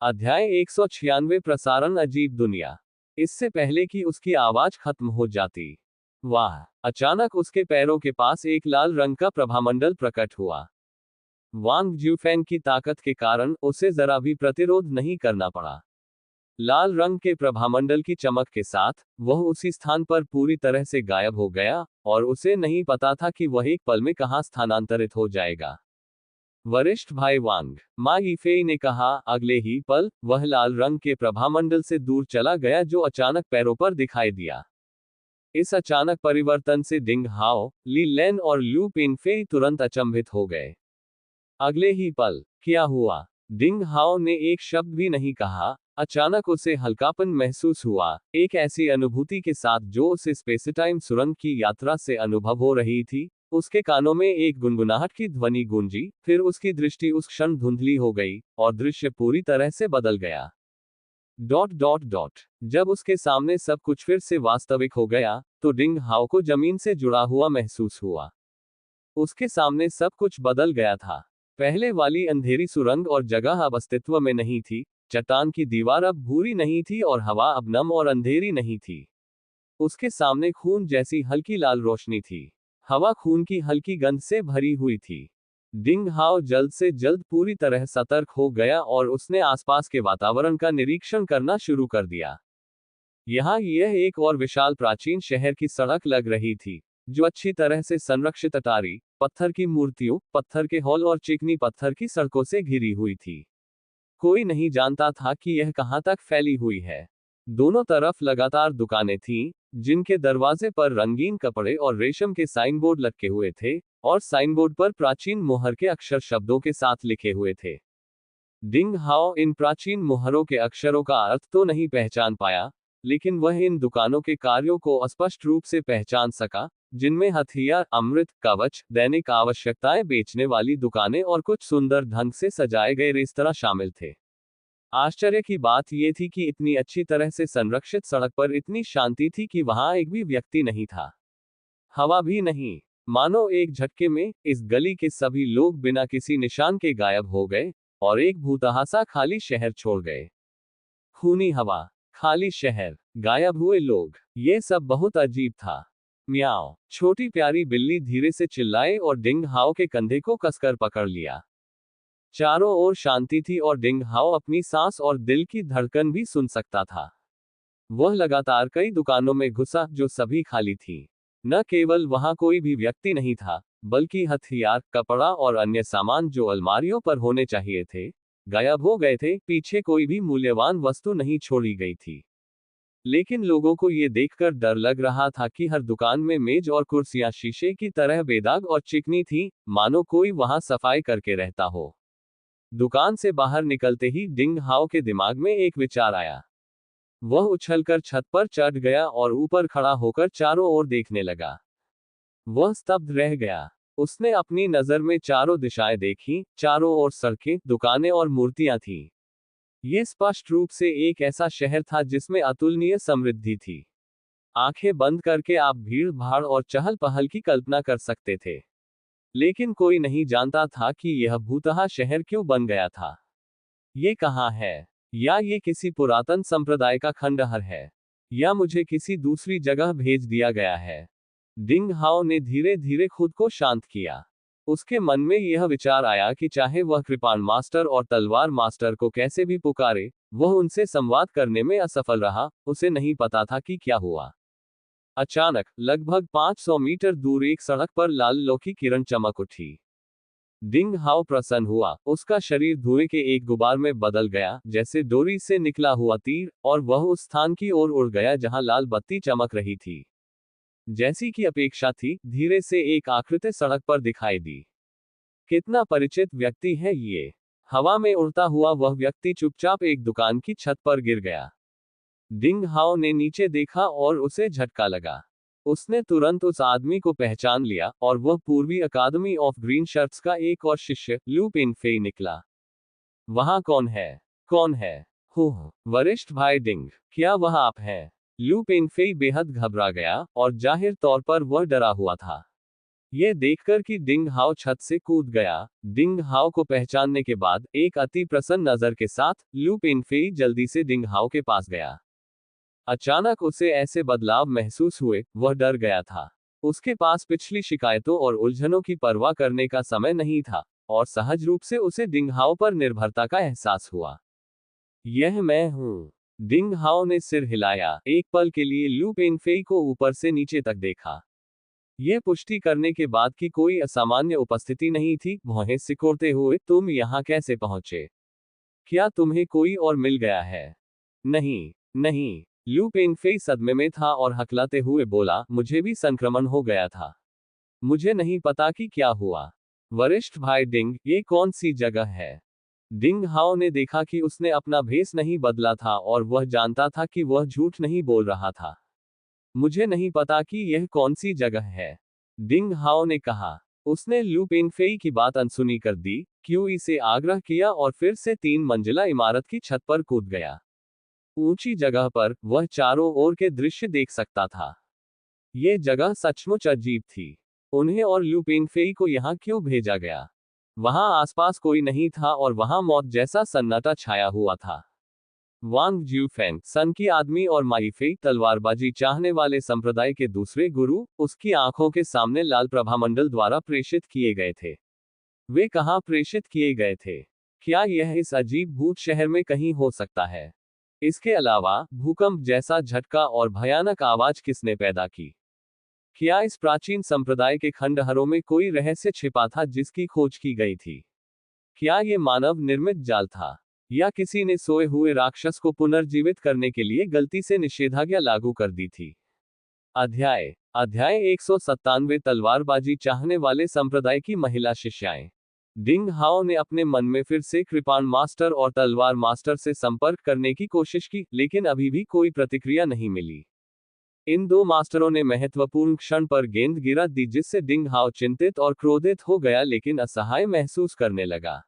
अध्याय 196 प्रसारण अजीब दुनिया। इससे पहले कि उसकी आवाज खत्म हो जाती, वाह, अचानक उसके पैरों के पास एक लाल रंग का प्रभामंडल प्रकट हुआ। वांग ज्यूफेन की ताकत के कारण उसे जरा भी प्रतिरोध नहीं करना पड़ा। लाल रंग के प्रभामंडल की चमक के साथ वह उसी स्थान पर पूरी तरह से गायब हो गया, और उसे नहीं पता था कि वह एक पल में कहां स्थानांतरित हो जाएगा। वरिष्ठ भाई वांग, मा यीफेई ने कहा। अगले ही पल वह लाल रंग के प्रभामंडल से दूर चला गया जो अचानक पैरों पर दिखाई दिया। इस अचानक परिवर्तन से डिंग हाओ, ली लेन और लू पिनफेई तुरंत अचंभित हो गए। अगले ही पल क्या हुआ? डिंग हाओ ने एक शब्द भी नहीं कहा। अचानक उसे हल्कापन महसूस हुआ, एक ऐसी अनुभूति के साथ जो उसे स्पेसटाइम सुरंग की यात्रा से अनुभव हो रही थी। उसके कानों में एक गुनगुनाहट की ध्वनि गूंजी, फिर उसकी दृष्टि उस क्षण धुंधली हो गई और दृश्य पूरी तरह से बदल गया। डॉट डॉट डॉट जब उसके सामने सब कुछ फिर से वास्तविक हो गया, तो डिंग हाओ को जमीन से जुड़ा हुआ महसूस हुआ। उसके सामने सब कुछ बदल गया था। पहले वाली अंधेरी सुरंग और जगह अब अस्तित्व में नहीं थी। चट्टान की दीवार अब भूरी नहीं थी और हवा अब नम और अंधेरी नहीं थी। उसके सामने खून जैसी हल्की लाल रोशनी थी। हवा खून की हल्की गंध से भरी हुई थी। डिंग हाओ जल्द से जल्द पूरी तरह सतर्क हो गया और उसने आसपास के वातावरण का निरीक्षण करना शुरू कर दिया। यहाँ यह एक और विशाल प्राचीन शहर की सड़क लग रही थी, जो अच्छी तरह से संरक्षित अटारी, पत्थर की मूर्तियों, पत्थर के हॉल और चिकनी पत्थर की सड़कों से घिरी हुई थी। कोई नहीं जानता था कि यह कहां तक फैली हुई है। दोनों तरफ लगातार दुकानें थीं, जिनके दरवाजे पर रंगीन कपड़े और रेशम के साइन बोर्ड लटके हुए थे, और साइन बोर्ड पर प्राचीन मुहर के अक्षर शब्दों के साथ लिखे हुए थे। डिंग हाओ इन प्राचीन मुहरों के अक्षरों का अर्थ तो नहीं पहचान पाया, लेकिन वह इन दुकानों के कार्यों को स्पष्ट रूप से पहचान सका, जिनमें हथियार, अमृत, कवच, दैनिक आवश्यकताएं बेचने वाली दुकानें और कुछ सुंदर ढंग से सजाए गए रेस्तरां शामिल थे। आश्चर्य की बात यह थी कि इतनी अच्छी तरह से संरक्षित सड़क पर इतनी शांति थी कि वहां एक भी व्यक्ति नहीं था। हवा भी नहीं। मानो एक झटके में इस गली के सभी लोग बिना किसी निशान के गायब हो गए और एक भूतहासा खाली शहर छोड़ गए। खूनी हवा, खाली शहर, गायब हुए लोग, ये सब बहुत अजीब था। म्याओ, छोटी प्यारी बिल्ली धीरे से चिल्लाए और डिंग हाओ के कंधे को कसकर पकड़ लिया। चारों ओर शांति थी और डिंग हाओ अपनी सांस और दिल की धड़कन भी सुन सकता था। वह लगातार कई दुकानों में घुसा जो सभी खाली थी। न केवल वहां कोई भी व्यक्ति नहीं था, बल्कि हथियार, कपड़ा और अन्य सामान जो अलमारियों पर होने चाहिए थे, गायब हो गए थे। पीछे कोई भी मूल्यवान वस्तु नहीं छोड़ी गई थी। लेकिन लोगों को ये देखकर डर लग रहा था कि हर दुकान में मेज और कुर्सियां शीशे की तरह बेदाग और चिकनी थी, मानो कोई वहां सफाई करके रहता हो। दुकान से बाहर निकलते ही डिंग हाओ के दिमाग में एक विचार आया। वह उछलकर छत पर चढ़ गया और ऊपर खड़ा होकर चारों ओर देखने लगा। वह स्तब्ध रह गया। उसने अपनी नजर में चारों दिशाएं देखीं, चारों ओर सड़कें, दुकानें और मूर्तियां थीं। ये स्पष्ट रूप से एक ऐसा शहर था जिसमें अतुलनीय समृद्धि थी। आंखें बंद करके आप भीड़ भाड़ और चहल पहल की कल्पना कर सकते थे। लेकिन कोई नहीं जानता था कि यह भूतहा शहर क्यों बन गया था। ये कहाँ है? या ये किसी पुरातन संप्रदाय का खंडहर है? या मुझे किसी दूसरी जगह भेज दिया गया है? डिंग हाओ ने धीरे धीरे खुद को शांत किया। उसके मन में यह विचार आया कि चाहे वह कृपाण मास्टर और तलवार मास्टर को कैसे भी पुकारे, वह उनसे संवाद करने में असफल रहा। उसे नहीं पता था कि क्या हुआ। अचानक, लगभग 500 मीटर दूर एक सड़क पर लाल लो की किरण चमक उठी। डिंग हाओ प्रसन्न हुआ। उसका शरीर धुएं के एक गुबार में बदल गया, जैसे डोरी से निकला हुआ तीर, और वह उस स्थान की ओर उड़ गया जहां लाल बत्ती चमक रही थी। जैसी की अपेक्षा थी, धीरे से एक आकृति सड़क पर दिखाई दी। कितना परिचित व्यक्ति है ये? हवा में उड़ता हुआ वह व्यक्ति चुपचाप एक दुकान की छत पर गिर गया। डिंग हाओ ने नीचे देखा और उसे झटका लगा। उसने तुरंत उस आदमी को पहचान लिया, और वह पूर्वी अकादमी ऑफ ग्रीन शर्ट्स का एक और शिष्य, लू पिनफेई निकला। वहां कौन है? कौन है? हो, वरिष्ठ भाई डिंग, क्या वह आप हैं? लू पिनफेई बेहद घबरा गया, और जाहिर तौर पर वह डरा हुआ था। यह देखकर कि डिंग हाओ छत से कूद गया, डिंग हाओ को पहचानने के बाद एक अति प्रसन्न नजर के साथ लू पेंगफेई जल्दी से डिंग हाओ के पास गया। अचानक उसे ऐसे बदलाव महसूस हुए, वह डर गया था। उसके पास पिछली शिकायतों और उलझनों की परवाह करने का समय नहीं था, और सहज रूप से उसे डिंग हाओ पर निर्भरता का एहसास हुआ। यह मैं हूँ। डिंग हाओ ने सिर हिलाया, एक पल के लिए लू पेंगफेई को ऊपर से नीचे तक देखा। यह पुष्टि करने के बाद कि कोई असामान्य उपस्थिति नहीं थी, भौहें सिकोड़ते हुए, तुम यहाँ कैसे पहुंचे? क्या तुम्हें कोई और मिल गया है? नहीं, नहीं। लू पेंगफेई सदमे में था और हकलाते हुए बोला, मुझे भी संक्रमण हो गया था। मुझे नहीं पता कि क्या हुआ। वरिष्ठ भाई डिंग, ये कौन सी जगह है? डिंग हाओ ने देखा कि उसने अपना भेस नहीं बदला था और वह जानता था कि वह झूठ नहीं बोल रहा था। मुझे नहीं पता कि यह कौन सी जगह है, डिंग हाओ ने कहा। उसने लू पेंगफेई की बात अनसुनी कर दी, क्यों से आग्रह किया और फिर से 3 मंजिला इमारत की छत पर कूद गया। ऊंची जगह पर वह चारों ओर के दृश्य देख सकता था। यह जगह सचमुच अजीब थी। उन्हें और लू पेंगफेई को यहाँ क्यों भेजा गया? वहां आसपास कोई नहीं था और वहां मौत जैसा सन्नाटा छाया हुआ था। वांग ज्यूफेंग, सन की आदमी और माइफेई, तलवारबाजी चाहने वाले संप्रदाय के दूसरे गुरु, उसकी आंखों के सामने लाल प्रभामंडल द्वारा प्रेषित किए गए थे। वे कहाँ प्रेषित किए गए थे? क्या यह इस अजीब भूत शहर में कहीं हो सकता है? इसके अलावा, भूकंप जैसा झटका और भयानक आवाज किसने पैदा की? क्या इस प्राचीन संप्रदाय के खंडहरों में कोई रहस्य छिपा था जिसकी खोज की गई थी? क्या ये मानव निर्मित जाल था, या किसी ने सोए हुए राक्षस को पुनर्जीवित करने के लिए गलती से निषेधाज्ञा लागू कर दी थी? अध्याय 197, तलवारबाजी चाहने वाले संप्रदाय की महिला शिष्याएं। डिंग हाओ ने अपने मन में फिर से कृपाण मास्टर और तलवार मास्टर से संपर्क करने की कोशिश की, लेकिन अभी भी कोई प्रतिक्रिया नहीं मिली। इन 2 मास्टरों ने महत्वपूर्ण क्षण पर गेंद गिरा दी, जिससे डिंग हाओ चिंतित और क्रोधित हो गया, लेकिन असहाय महसूस करने लगा।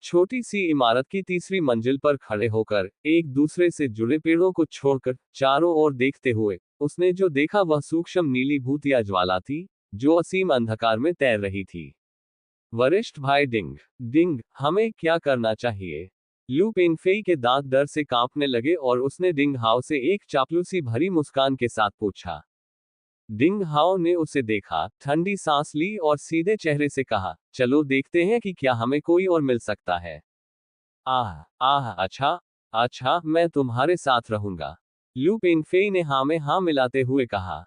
छोटी सी इमारत की तीसरी मंजिल पर खड़े होकर, एक दूसरे से जुड़े पेड़ों को छोड़कर, चारों ओर देखते हुए, उसने जो देखा वह सूक्ष्म नीली भूतिया ज्वाला थी, जो असीम अंधकार में तैर रही थी। वरिष्ठ भाई डिंग, हमें क्या करना चाहिए? लू पेंगफेई के दांत डर से कांपने लगे और उसने डिंग हाओ से एक चापलूसी भरी मुस्कान के साथ पूछा। डिंग हाओ ने उसे देखा, ठंडी सांस ली और सीधे चेहरे से कहा, चलो देखते हैं कि क्या हमें कोई और मिल सकता है। अच्छा, अच्छा, मैं तुम्हारे साथ रहूंगा, लू पेंगफेई ने हाँ में हाँ मिलाते हुए कहा।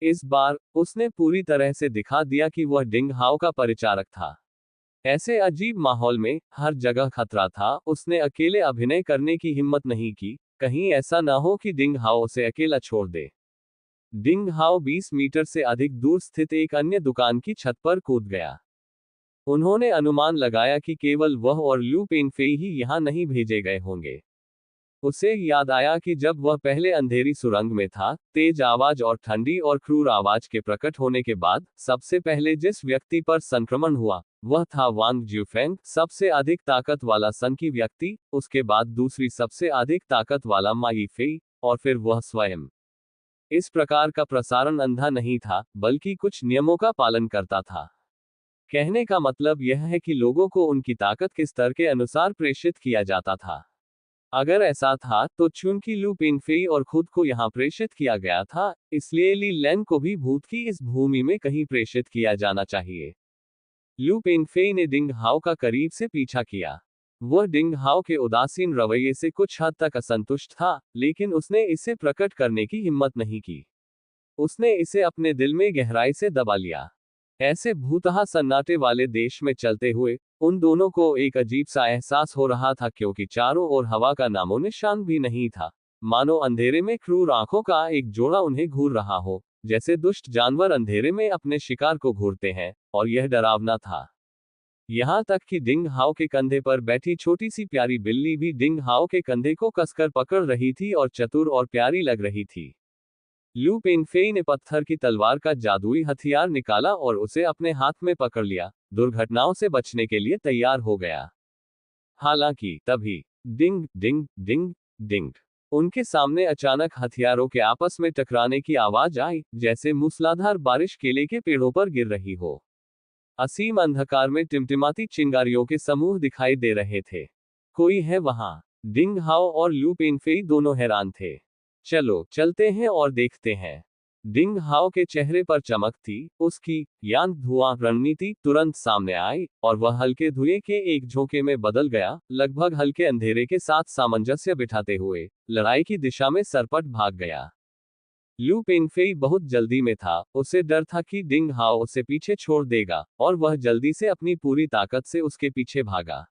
इस बार, उसने पूरी तरह से दिखा दिया कि वह डिंग हाओ का परिचारक था। ऐसे अजीब माहौल में, हर जगह खतरा था, उसने अकेले अभिनय करने की हिम्मत नहीं की, कहीं ऐसा ना हो कि डिंग हाओ उसे अकेला छोड़ दे। डिंग हाओ 20 मीटर से अधिक दूर स्थित एक अन्य दुकान की छत पर कूद गया। उन्होंने अनुमान लगाया कि केवल वह और लू पेंगफेई ही यहाँ नहीं भेजे गए होंगे। उसे याद आया कि जब वह पहले अंधेरी सुरंग में था, तेज आवाज और ठंडी और क्रूर आवाज के प्रकट होने के बाद, सबसे पहले जिस व्यक्ति पर संक्रमण हुआ, वह था वांग ज्यूफेंग, सबसे अधिक ताकत वाला सन की व्यक्ति, उसके बाद दूसरी सबसे अधिक ताकत वाला माइफेई, और फिर वह स्वयं। इस प्रकार का प्रसारण अंधा नहीं था, बल्कि कुछ नियमों का पालन करता था। कहने का मतलब यह है कि लोगों को उनकी ताकत के स्तर के अनुसार प्रेषित किया जाता था। अगर ऐसा था, तो चूंकि लू पेंगफेई और खुद को यहाँ प्रेषित किया गया था, इसलिए ली लैन को भी भूत की इस भूमि में कहीं प्रेषित किया जाना चाहिए। लू पेंगफेई ने डिंग हाओ का करीब से पीछा किया। वह डिंग हाओ के उदासीन रवैये से कुछ हद तक असंतुष्ट था, लेकिन उसने इसे प्रकट करने की हिम्मत नहीं की। उसने इसे अपने दिल में गहराई से दबा लिया। ऐसे भूतहा सन्नाटे वाले देश में चलते हुए, उन दोनों को एक अजीब सा एहसास हो रहा था, क्योंकि चारों ओर हवा का नामो निशान भी नहीं था। मानो अंधेरे में क्रूर आंखों का एक जोड़ा उन्हें घूर रहा हो, जैसे दुष्ट जानवर अंधेरे में अपने शिकार को घूरते हैं, और यह डरावना था। यहाँ तक कि डिंग हाओ के कंधे पर बैठी छोटी सी प्यारी बिल्ली भी डिंग हाओ के कंधे को कसकर पकड़ रही थी और चतुर और प्यारी लग रही थी। लू पेंगफेई ने पत्थर की तलवार का जादुई हथियार निकाला और उसे अपने हाथ में पकड़ लिया, दुर्घटनाओं से बचने के लिए तैयार हो गया। हालांकि तभी डिंग डिंग डिंग डिंग उनके सामने अचानक हथियारों के आपस में टकराने की आवाज आई, जैसे मूसलाधार बारिश केले के पेड़ों पर गिर रही हो। असीम अंधकार में टिमटिमाती चिंगारियों के समूह दिखाई दे रहे थे। कोई है वहां? डिंग हाओ और लू पेंगफेई दोनों हैरान थे। चलो चलते हैं और देखते हैं। डिंग हाओ के चेहरे पर चमक थी। उसकी यान धुआं रणनीति तुरंत सामने आई, और वह हल्के धुएं के एक झोंके में बदल गया, लगभग हल्के अंधेरे के साथ सामंजस्य बिठाते हुए लड़ाई की दिशा में सरपट भाग गया। लू पेंगफेई बहुत जल्दी में था। उसे डर था कि डिंग हाओ उसे पीछे छोड़ देगा, और वह जल्दी से अपनी पूरी ताकत से उसके पीछे भागा।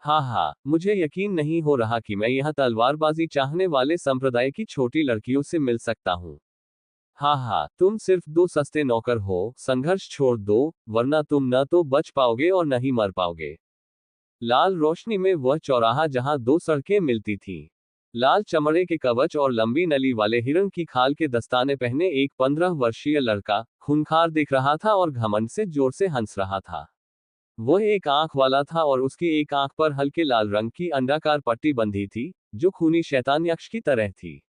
हाँ हाँ, मुझे यकीन नहीं हो रहा कि मैं यहाँ तलवारबाजी चाहने वाले संप्रदाय की छोटी लड़कियों से मिल सकता हूँ। हाँ हाँ, तुम सिर्फ दो सस्ते नौकर हो, संघर्ष छोड़ दो, वरना तुम न तो बच पाओगे और न ही मर पाओगे। लाल रोशनी में वह चौराहा जहाँ दो सड़कें मिलती थीं। लाल चमड़े के कवच और लंबी नली वाले हिरण की खाल के दस्ताने पहने एक 15 वर्षीय लड़का खूंखार दिख रहा था और घमंड से जोर से हंस रहा था। वह एक आंख वाला था और उसकी एक आंख पर हल्के लाल रंग की अंडाकार पट्टी बंधी थी, जो खूनी शैतान यक्ष की तरह थी।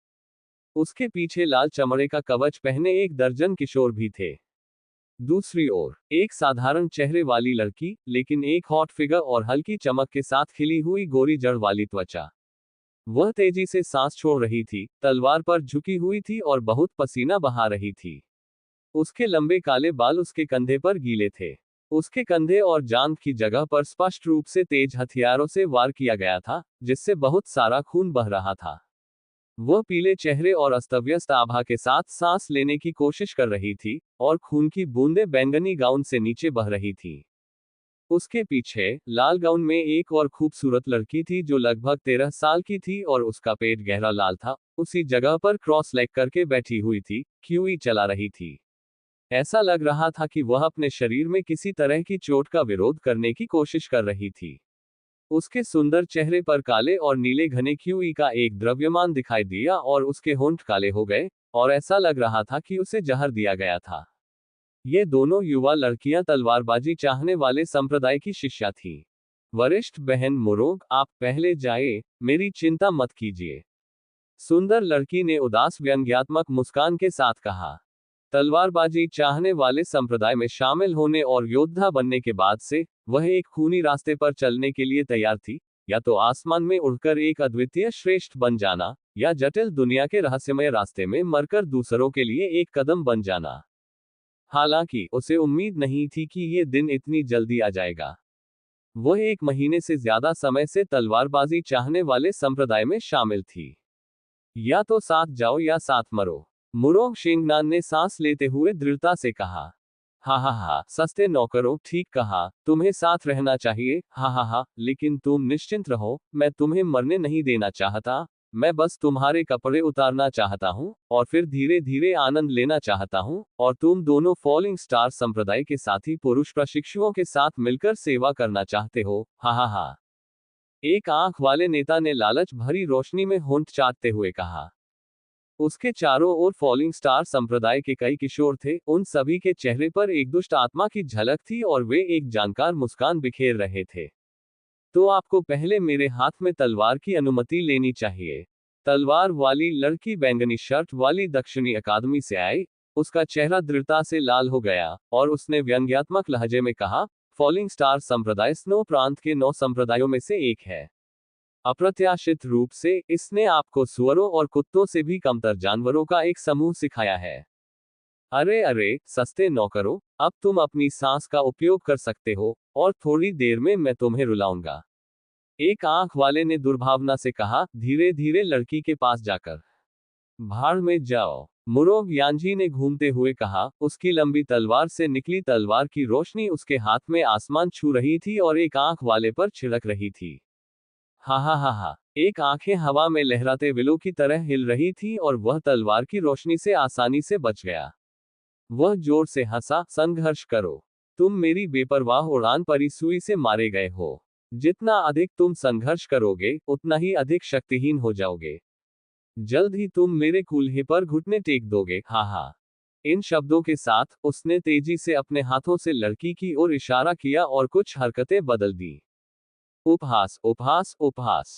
उसके पीछे लाल चमड़े का कवच पहने एक दर्जन किशोर भी थे। दूसरी ओर एक साधारण चेहरे वाली लड़की, लेकिन एक हॉट फिगर और हल्की चमक के साथ खिली हुई गोरी जड़ वाली त्वचा। वह तेजी से सांस छोड़ रही थी, तलवार पर झुकी हुई थी और बहुत पसीना बहा रही थी। उसके लंबे काले बाल उसके कंधे पर गीले थे। उसके कंधे और जांघ की जगह पर स्पष्ट रूप से तेज हथियारों से वार किया गया था, जिससे बहुत सारा खून बह रहा था। वह पीले चेहरे और अस्तव्यस्त आभा के साथ सांस लेने की कोशिश कर रही थी, और खून की बूंदें बैंगनी गाउन से नीचे बह रही थी। उसके पीछे लाल गाउन में एक और खूबसूरत लड़की थी जो लगभग 13 साल की थी और उसका पेट गहरा लाल था। उसी जगह पर क्रॉस लेग करके बैठी हुई थी, क्यूई चला रही थी। ऐसा लग रहा था कि वह अपने शरीर में किसी तरह की चोट का विरोध करने की कोशिश कर रही थी। उसके सुंदर चेहरे पर काले और नीले घने क्यूई का एक द्रव्यमान दिखाई दिया और उसके होंठ काले हो गए, और ऐसा लग रहा था कि उसे जहर दिया गया था। ये दोनों युवा लड़कियां तलवारबाजी चाहने वाले संप्रदाय की शिष्या थीं। वरिष्ठ बहन मुरोग, आप पहले जाए, मेरी चिंता मत कीजिए। सुंदर लड़की ने उदास व्यंग्यात्मक मुस्कान के साथ कहा। तलवारबाजी चाहने वाले संप्रदाय में शामिल होने और योद्धा बनने के बाद से वह एक खूनी रास्ते पर चलने के लिए तैयार थी, या तो आसमान में उड़कर एक अद्वितीय श्रेष्ठ बन जाना, या जटिल दुनिया के रहस्यमय रास्ते में मरकर दूसरों के लिए एक कदम बन जाना। हालांकि उसे उम्मीद नहीं थी कि ये दिन इतनी जल्दी आ जाएगा। वह 1 महीने से ज्यादा समय से तलवारबाजी चाहने वाले संप्रदाय में शामिल थी। या तो साथ जाओ या साथ मरो, मुरोंग शेंगनान ने सांस लेते हुए दृढ़ता से कहा। हा, सस्ते नौकरों, ठीक कहा, तुम्हें साथ रहना चाहिए, हा, लेकिन तुम निश्चिंत रहो, मैं तुम्हें मरने नहीं देना चाहता। मैं बस तुम्हारे कपड़े उतारना चाहता हूँ, और फिर धीरे धीरे आनंद लेना चाहता हूँ, और तुम दोनों फॉलिंग स्टार संप्रदाय के साथी पुरुष प्रशिक्षुओं के साथ मिलकर सेवा करना चाहते हो, हा। एक आंख वाले नेता ने लालच भरी रोशनी में होंठ चाटते हुए कहा। उसके चारों ओर फॉलिंग स्टार संप्रदाय के कई किशोर थे। उन सभी के चेहरे पर एक दुष्ट आत्मा की झलक थी और वे एक जानकार मुस्कान बिखेर रहे थे। तो आपको पहले मेरे हाथ में तलवार की अनुमति लेनी चाहिए। तलवार वाली लड़की बैंगनी शर्ट वाली दक्षिणी अकादमी से आई। उसका चेहरा दृढ़ता से लाल हो गया, और उसने व्यंग्यात्मक लहजे में कहा, फॉलिंग स्टार संप्रदाय स्नो प्रांत के 9 संप्रदायों में से एक है। अप्रत्याशित रूप से, इसने आपको सुअरों और कुत्तों से भी कमतर जानवरों का एक समूह सिखाया है। अरे, सस्ते नौकरों, अब तुम अपनी सांस का उपयोग कर सकते हो, और थोड़ी देर में मैं तुम्हें रुलाऊंगा। एक आंख वाले ने दुर्भावना से कहा, धीरे धीरे लड़की के पास जाकर। भाड़ में जाओ, मुरोग यानजी ने घूमते हुए कहा। उसकी लंबी तलवार से निकली तलवार की रोशनी उसके हाथ में आसमान छू रही थी और एक आंख वाले पर छिड़क रही थी। हा, एक आंखें हवा में लहराते विलो की तरह हिल रही थी और वह तलवार की रोशनी से आसानी से बच गया। वह जोर से हंसा, संघर्ष करो। तुम मेरी बेपरवाह उड़ान परी सुई से मारे गए हो। जितना अधिक तुम संघर्ष करोगे, उतना ही अधिक शक्तिहीन हो जाओगे। जल्द ही तुम मेरे कूल्हे पर घुटने टेक दोगे, हा। इन शब्दों के साथ उसने तेजी से अपने हाथों से लड़की की ओर इशारा किया और कुछ हरकतें बदल दी। उपहास, उपहास, उपहास।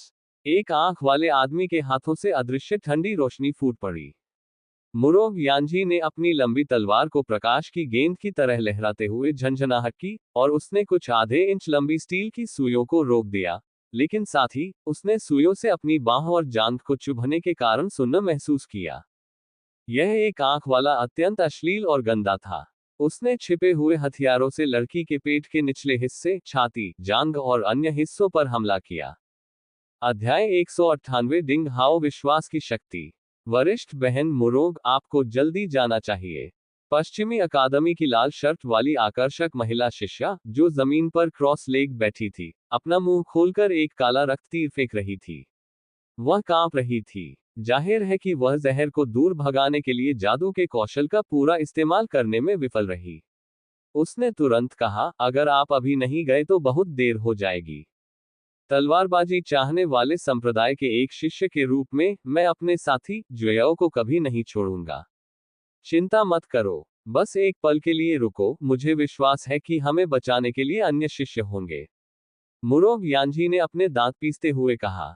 एक आंख वाले आदमी के हाथों से अदृश्य ठंडी रोशनी फूट पड़ी। मुरोग यानजी ने अपनी लंबी तलवार को प्रकाश की गेंद की तरह लहराते हुए झंझनाहट की, और उसने कुछ आधे इंच लंबी स्टील की सुइयों को रोक दिया, लेकिन साथ ही उसने सुइयों से अपनी बाह और जांघ को चुभने के कारण सुन्न महसूस किया। यह एक आंख वाला अत्यंत अश्लील और गंदा था। उसने छिपे हुए हथियारों से लड़की के पेट के निचले हिस्से, छाती, जांघ और अन्य हिस्सों पर हमला किया। अध्याय 198 डिंग हाओ विश्वास की शक्ति। वरिष्ठ बहन मुरोग, आपको जल्दी जाना चाहिए। पश्चिमी अकादमी की लाल शर्ट वाली आकर्षक महिला शिष्या, जो जमीन पर क्रॉस लेग बैठी थी, अपना मुंह खोलकर एक काला रक्त तीर फेंक रही थी। वह कांप रही थी। जाहिर है कि वह जहर को दूर भगाने के लिए जादू के कौशल का पूरा इस्तेमाल करने में विफल रही। उसने तुरंत कहा, अगर आप अभी नहीं गए तो बहुत देर हो जाएगी। तलवारबाजी चाहने वाले संप्रदाय के एक शिष्य के रूप में मैं अपने साथी जुएओ को कभी नहीं छोड़ूंगा। चिंता मत करो, बस एक पल के लिए रुको, मुझे विश्वास है कि हमें बचाने के लिए अन्य शिष्य होंगे। मुरोग यानजी ने अपने दांत पीसते हुए कहा।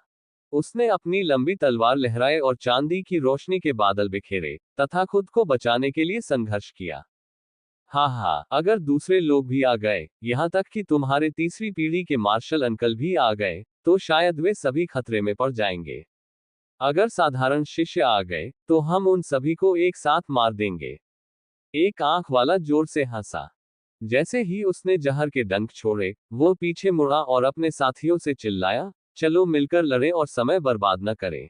उसने अपनी लंबी तलवार लहराए और चांदी की रोशनी के बादल बिखेरे, तथा खुद को बचाने के लिए संघर्ष किया। हाँ, अगर दूसरे लोग भी आ गए, यहाँ तक कि तुम्हारे तीसरी पीढ़ी के मार्शल अंकल भी आ गए, तो शायद वे सभी खतरे में पड़ जाएंगे। अगर साधारण शिष्य आ गए, तो हम उन सभी को एक साथ मार देंगे। एक आंख वाला जोर से हंसा। जैसे ही उसने जहर के डंक छोड़े, वो पीछे मुड़ा और अपने साथियों से चिल्लाया, चलो मिलकर लड़ें और समय बर्बाद न करें।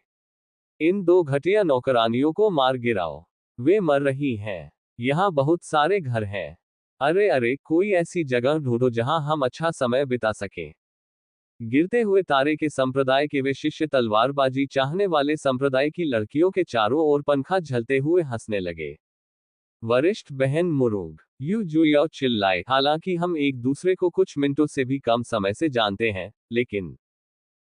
इन दो घटिया नौकरानियों को मार गिराओ। वे मर रही हैं। यहाँ बहुत सारे घर हैं। अरे, कोई ऐसी जगह ढूंढो जहां हम अच्छा समय बिता सकें। गिरते हुए तारे के संप्रदाय के वे शिष्य तलवारबाजी चाहने वाले संप्रदाय की लड़कियों के चारों ओर पंखा झलते हुए हंसने लगे। वरिष्ठ बहन मुरोग, यू जुयाओ चिल्लाए, हालांकि हम एक दूसरे को कुछ मिनटों से भी कम समय से जानते हैं, लेकिन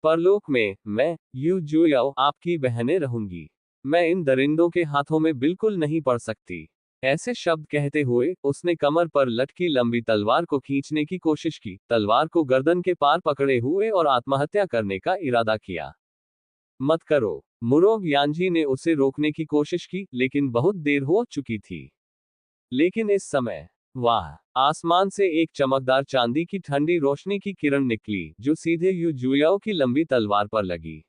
परलोक में, मैं, यू जुयाओ, आपकी बहनें रहूंगी। मैं इन दरिंदों के हाथों में बिल्कुल नहीं पड़ सकती। ऐसे शब्द कहते हुए उसने कमर पर लटकी लंबी तलवार को खींचने की कोशिश की, तलवार को गर्दन के पार पकड़े हुए, और आत्महत्या करने का इरादा किया। मत करो। मुरोग यानजी ने उसे रोकने की कोशिश की, लेकिन बहुत देर हो चुकी थी। लेकिन इस समय, वाह, आसमान से एक चमकदार चांदी की ठंडी रोशनी की किरण निकली, जो सीधे यू जुयाओ की लंबी तलवार पर लगी।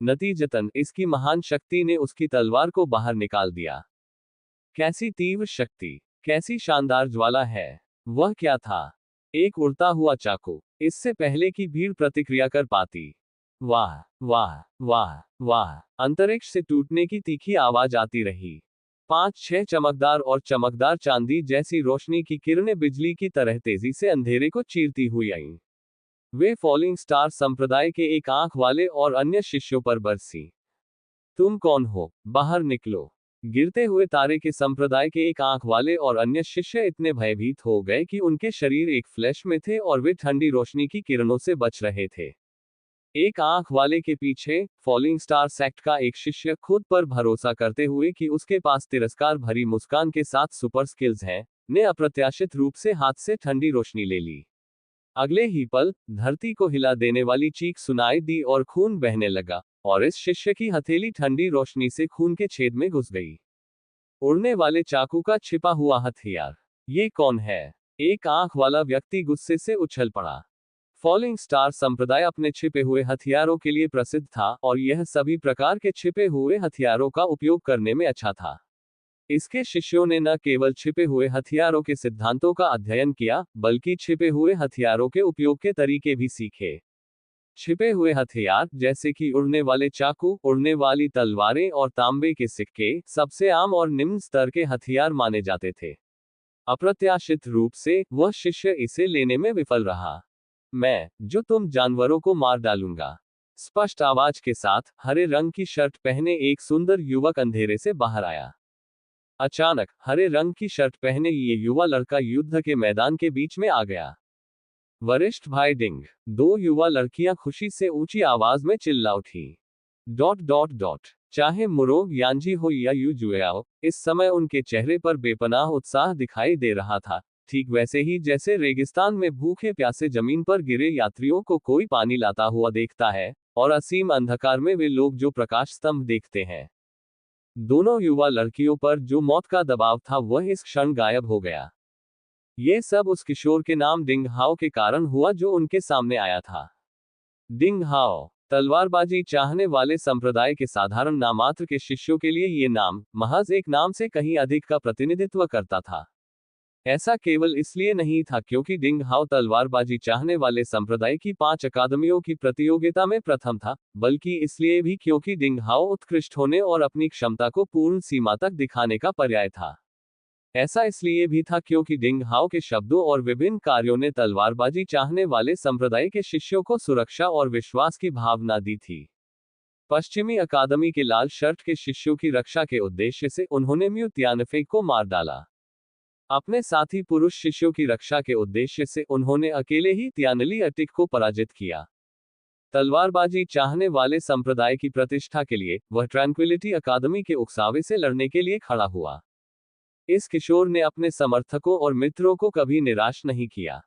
नतीजतन इसकी महान शक्ति ने उसकी तलवार को बाहर निकाल दिया। कैसी तीव्र शक्ति, कैसी शानदार ज्वाला है। वह क्या था? एक उड़ता हुआ चाकू। इससे पहले कि भीड़ प्रतिक्रिया कर पाती, वाह वाह वाह वाह, अंतरिक्ष से टूटने की तीखी आवाज आती रही। 5-6 चमकदार और चमकदार चांदी जैसी रोशनी की किरणें बिजली की तरह तेजी से अंधेरे को चीरती हुई आईं। वे फॉलिंग स्टार संप्रदाय के एक आंख वाले और अन्य शिष्यों पर बरसी। तुम कौन हो? बाहर निकलो। गिरते हुए तारे के संप्रदाय के एक आंख वाले और अन्य शिष्य इतने भयभीत हो गए कि उनके शरीर एक फ्लैश में थे और वे ठंडी रोशनी की किरणों से बच रहे थे। एक आंख वाले के पीछे, फॉलिंग स्टार सेक्ट का एक शिष्य, खुद पर भरोसा करते हुए कि उसके पास तिरस्कार भरी मुस्कान के साथ सुपर स्किल्स हैं, ने अप्रत्याशित रूप से हाथ से ठंडी रोशनी ले ली। अगले ही पल, धरती को हिला देने वाली चीख सुनाई दी और खून बहने लगा, और इस शिष्य की हथेली ठंडी रोशनी से खून के छेद में घुस गई। उड़ने वाले चाकू का छिपा हुआ हथियार। ये कौन है? एक आंख वाला व्यक्ति गुस्से से उछल पड़ा। फॉलिंग स्टार संप्रदाय अपने छिपे हुए हथियारों के लिए प्रसिद्ध था, और यह सभी प्रकार के छिपे हुए हथियारों का उपयोग करने में अच्छा था। इसके शिष्यों ने न केवल छिपे हुए हथियारों के सिद्धांतों का अध्ययन किया, बल्कि छिपे हुए हथियारों के उपयोग के तरीके भी सीखे। छिपे हुए हथियार, जैसे कि उड़ने वाले चाकू, उड़ने वाली तलवारें और तांबे के सिक्के, सबसे आम और निम्न स्तर के हथियार माने जाते थे। अप्रत्याशित रूप से, वह शिष्य इसे लेने में विफल रहा। मैं, जो तुम जानवरों को मार डालूंगा। स्पष्ट आवाज के साथ, हरे रंग की शर्ट पहने एक सुंदर युवक अंधेरे से बाहर आया। अचानक, हरे रंग की शर्ट पहने ये युवा लड़का युद्ध के मैदान के बीच में आ गया। वरिष्ठ भाई डिंग। दो युवा लड़कियां खुशी से ऊंची आवाज में चिल्ला उठी। ... चाहे मुरोग यानजी हो या यू जुयाओ, इस समय उनके चेहरे पर बेपनाह उत्साह दिखाई दे रहा था, ठीक वैसे ही जैसे रेगिस्तान में भूखे प्यासे जमीन पर गिरे यात्रियों को कोई पानी लाता हुआ देखता है। और असीम अंधकार में वे लोग जो प्रकाश स्तंभ देखते हैं। दोनों युवा लड़कियों पर जो मौत का दबाव था वह इस क्षण गायब हो गया। ये सब उस किशोर के नाम डिंग हाओ के कारण हुआ जो उनके सामने आया था। डिंग हाओ तलवारबाजी चाहने वाले संप्रदाय के साधारण नामात्र के शिष्यों के लिए ये नाम महज एक नाम से कहीं अधिक का प्रतिनिधित्व करता था। ऐसा केवल इसलिए नहीं था क्योंकि डिंग हाओ तलवारबाजी चाहने वाले संप्रदाय की 5 अकादमियों की प्रतियोगिता में प्रथम था, बल्कि इसलिए भी क्योंकि डिंग हाओ उत्कृष्ट होने और अपनी क्षमता को पूर्ण सीमा तक दिखाने का पर्याय था। ऐसा इसलिए भी था क्योंकि डिंग हाओ के शब्दों और विभिन्न कार्यों ने तलवारबाजी चाहने वाले संप्रदाय के शिष्यों को सुरक्षा और विश्वास की भावना दी थी। पश्चिमी अकादमी के लाल शर्ट के शिष्यों की रक्षा के उद्देश्य से उन्होंने म्यू तियानफे को मार डाला। अपने साथी पुरुष शिष्यों की रक्षा के उद्देश्य से उन्होंने अकेले ही तियानली अटिक को पराजित किया। तलवारबाजी चाहने वाले संप्रदाय की प्रतिष्ठा के लिए वह ट्रैंक्विलिटी अकादमी के उकसावे से लड़ने के लिए खड़ा हुआ। इस किशोर ने अपने समर्थकों और मित्रों को कभी निराश नहीं किया।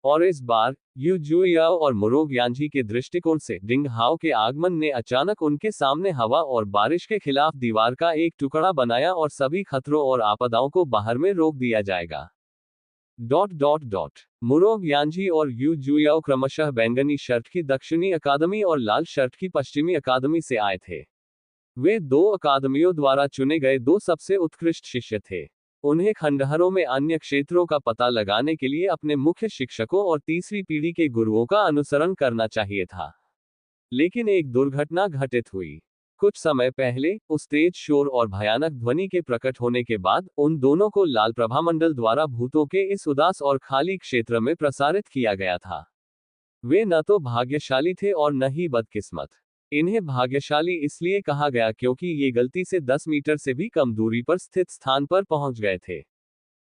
और इस बार यू जुयाओ और मुरोग यानजी के दृष्टिकोण से डिंग हाओ के आगमन ने अचानक उनके सामने हवा और बारिश के खिलाफ दीवार का एक टुकड़ा बनाया और सभी खतरों और आपदाओं को बाहर में रोक दिया जाएगा। मुरोग यानजी और यू जुयाओ क्रमशः बैंगनी शर्ट की दक्षिणी अकादमी और लाल शर्ट की पश्चिमी अकादमी से आए थे। वे 2 अकादमियों द्वारा चुने गए 2 सबसे उत्कृष्ट शिष्य थे। उन्हें खंडहरों में अन्य क्षेत्रों का पता लगाने के लिए अपने मुख्य शिक्षकों और तीसरी पीढ़ी के गुरुओं का अनुसरण करना चाहिए था। लेकिन एक दुर्घटना घटित हुई। कुछ समय पहले उस तेज शोर और भयानक ध्वनि के प्रकट होने के बाद उन दोनों को लाल प्रभामंडल द्वारा भूतों के इस उदास और खाली क्षेत्र में प्रसारित किया गया था। वे न तो भाग्यशाली थे और न ही बदकिस्मत। इन्हें भाग्यशाली इसलिए कहा गया क्योंकि ये गलती से 10 मीटर से भी कम दूरी पर स्थित स्थान पर पहुंच गए थे।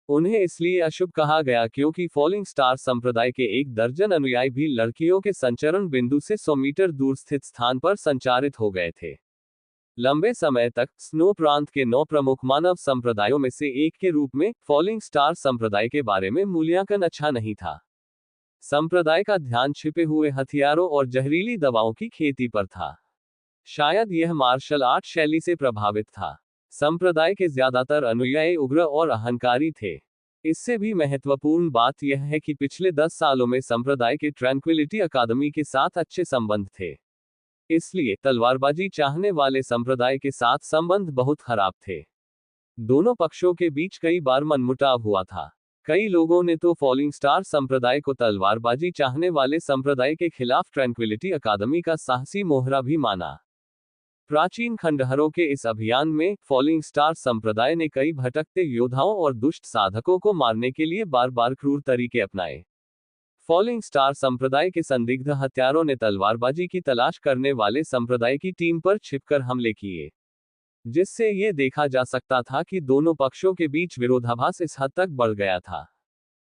उन्हें इसलिए अशुभ कहा गया क्योंकि फॉलिंग स्टार संप्रदाय के 1 दर्जन अनुयायी भी लड़कियों के संचरण बिंदु से 100 मीटर दूर स्थित स्थान पर संचारित हो गए थे। लंबे समय तक स्नो प्रांत के 9 प्रमुख मानव संप्रदायों में से एक के रूप में फॉलिंग स्टार संप्रदाय के बारे में मूल्यांकन अच्छा नहीं था। संप्रदाय का ध्यान छिपे हुए हथियारों और जहरीली दवाओं की खेती पर था। शायद यह मार्शल आर्ट शैली से प्रभावित था। संप्रदाय के ज्यादातर अनुयायी उग्र और अहंकारी थे। इससे भी महत्वपूर्ण बात यह है कि पिछले 10 सालों में संप्रदाय के ट्रैंक्विलिटी अकादमी के साथ अच्छे संबंध थे। इसलिए तलवारबाजी चाहने वाले संप्रदाय के साथ संबंध बहुत खराब थे। दोनों पक्षों के बीच कई बार मनमुटाव हुआ था। कई लोगों ने तो फॉलिंग स्टार संप्रदाय को तलवारबाजी चाहने वाले संप्रदाय के खिलाफ ट्रैंक्विलिटी अकादमी का साहसी मोहरा भी माना। प्राचीन खंडहरों के इस अभियान में फॉलिंग स्टार संप्रदाय ने कई भटकते योद्धाओं और दुष्ट साधकों को मारने के लिए बार बार क्रूर तरीके अपनाए। फॉलिंग स्टार संप्रदाय के संदिग्ध हत्यारों ने तलवारबाजी की तलाश करने वाले संप्रदाय की टीम पर छिपकर हमले किए, जिससे यह देखा जा सकता था कि दोनों पक्षों के बीच विरोधाभास इस हद तक बढ़ गया था।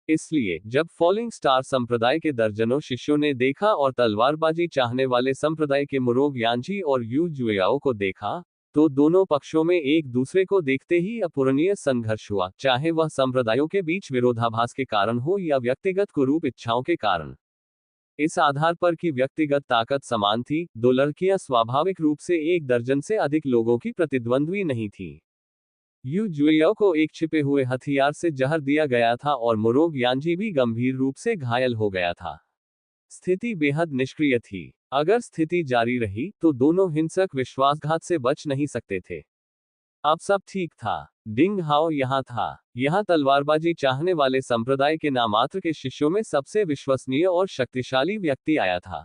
इसलिए जब फॉलिंग स्टार संप्रदाय के दर्जनों शिष्यों ने देखा और तलवारबाजी चाहने वाले संप्रदाय के मुरोग यानजी और यू जुयाओ को देखा, तो दोनों पक्षों में एक दूसरे को देखते ही अपूरणीय संघर्ष हुआ, चाहे वह संप्रदायों के बीच विरोधाभास के कारण हो या व्यक्तिगत कुरूप इच्छाओं के कारण। इस आधार पर कि व्यक्तिगत ताकत समान थी, 2 लड़कियां स्वाभाविक रूप से 1 दर्जन से अधिक लोगों की प्रतिद्वंद्वी नहीं थी। यू जुयाओ को एक छिपे हुए हथियार से जहर दिया गया था और मुरोग यानजी भी गंभीर रूप से घायल हो गया था। स्थिति बेहद निष्क्रिय थी। अगर स्थिति जारी रही तो दोनों हिंसक विश्वासघात से बच नहीं सकते थे। अब सब ठीक था। डिंग हाओ यहाँ था। यहाँ तलवारबाजी चाहने वाले संप्रदाय के नामात्र के शिष्यों में सबसे विश्वसनीय और शक्तिशाली व्यक्ति आया था।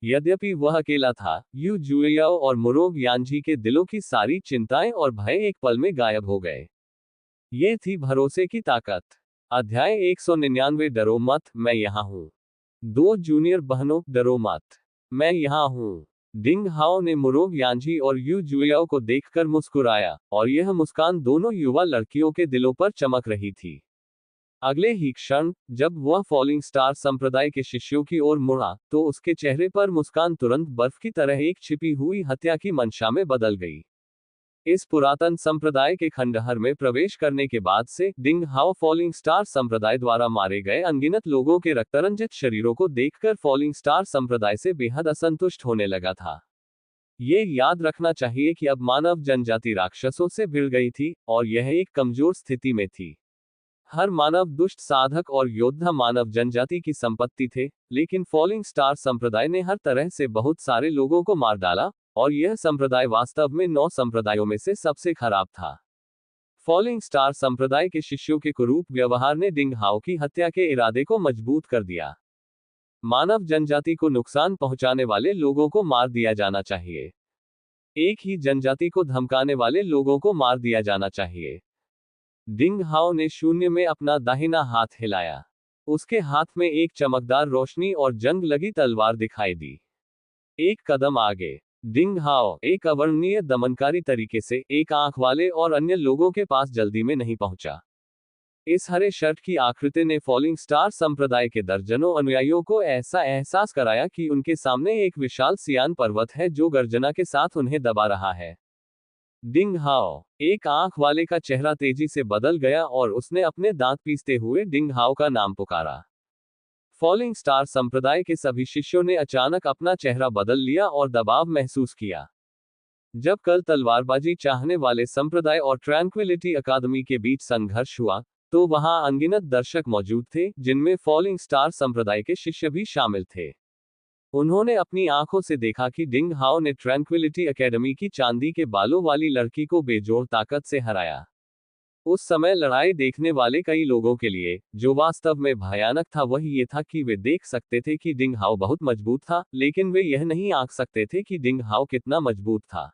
यद्यपि वह अकेला था, यू जुयाओ और मुरोग यानजी के दिलों की सारी चिंताएं और भय एक पल में गायब हो गए। ये थी भरोसे की ताकत। अध्याय 199 डरो मत, मैं यहाँ हूँ। 2 जूनियर बहनों, डरो मत, मैं यहाँ हूँ। डिंग हाओ ने मुरोग यानजी और यू जुयाओ को देखकर मुस्कुराया, और यह मुस्कान दोनों युवा लड़कियों के दिलों पर चमक रही थी। अगले ही क्षण, जब वह फॉलिंग स्टार संप्रदाय के शिष्यों की ओर मुड़ा, तो उसके चेहरे पर मुस्कान तुरंत बर्फ की तरह एक छिपी हुई हत्या की मंशा में बदल गई। इस पुरातन संप्रदाय के खंडहर में प्रवेश करने के बाद से डिंग हाओ फॉलिंग स्टार संप्रदाय द्वारा मारे गए अनगिनत लोगों के रक्तरंजित शरीरों को देखकर फॉलिंग स्टार संप्रदाय से बेहद असंतुष्ट होने लगा था। ये याद रखना चाहिए कि अब मानव जनजाति राक्षसों से भिड़ गई थी और यह एक कमजोर स्थिति में थी। हर मानव दुष्ट साधक और योद्धा मानव जनजाति की संपत्ति थे, लेकिन फॉलिंग स्टार संप्रदाय ने हर तरह से बहुत सारे लोगों को मार डाला और यह संप्रदाय वास्तव में 9 संप्रदायों में से सबसे खराब था। फॉलिंग स्टार संप्रदाय के शिष्यों के कुरूप व्यवहार ने डिंग हाओ की हत्या के इरादे को मजबूत कर दिया। मानव जनजाति को नुकसान पहुंचाने वाले लोगों को मार दिया जाना चाहिए। एक ही जनजाति को धमकाने वाले लोगों को मार दिया जाना चाहिए। डिंग हाओ ने शून्य में अपना दाहिना हाथ हिलाया। उसके हाथ में एक चमकदार रोशनी और जंग लगी तलवार दिखाई दी। एक कदम आगे, डिंग हाओ एक अवर्णनीय दमनकारी तरीके से एक आंख वाले और अन्य लोगों के पास जल्दी में नहीं पहुंचा। इस हरे शर्ट की आकृति ने फॉलिंग स्टार संप्रदाय के दर्जनों अनुयायियों को ऐसा एहसास कराया कि उनके सामने एक विशाल सियान पर्वत है जो गर्जना के साथ उन्हें दबा रहा है। डिंग हाओ, एक आंख वाले का चेहरा तेजी से बदल गया और उसने अपने दांत पीसते हुए डिंग हाओ का नाम पुकारा। फॉलिंग स्टार संप्रदाय के सभी शिष्यों ने अचानक अपना चेहरा बदल लिया और दबाव महसूस किया। जब कल तलवारबाजी चाहने वाले संप्रदाय और ट्रैंक्विलिटी अकादमी के बीच संघर्ष हुआ, तो वहां अनगिनत दर्शक मौजूद थे, जिनमें फॉलिंग स्टार संप्रदाय के शिष्य भी शामिल थे। उन्होंने अपनी आंखों से देखा कि डिंग हाओ ने ट्रैंक्विलिटी अकेडमी की चांदी के बालों वाली लड़की को बेजोड़ ताकत से हराया। उस समय लड़ाई देखने वाले कई लोगों के लिए जो वास्तव में भयानक था वह ये था कि वे देख सकते थे कि डिंग हाओ बहुत मजबूत था, लेकिन वे यह नहीं आंक सकते थे कि डिंग हाओ कितना मजबूत था।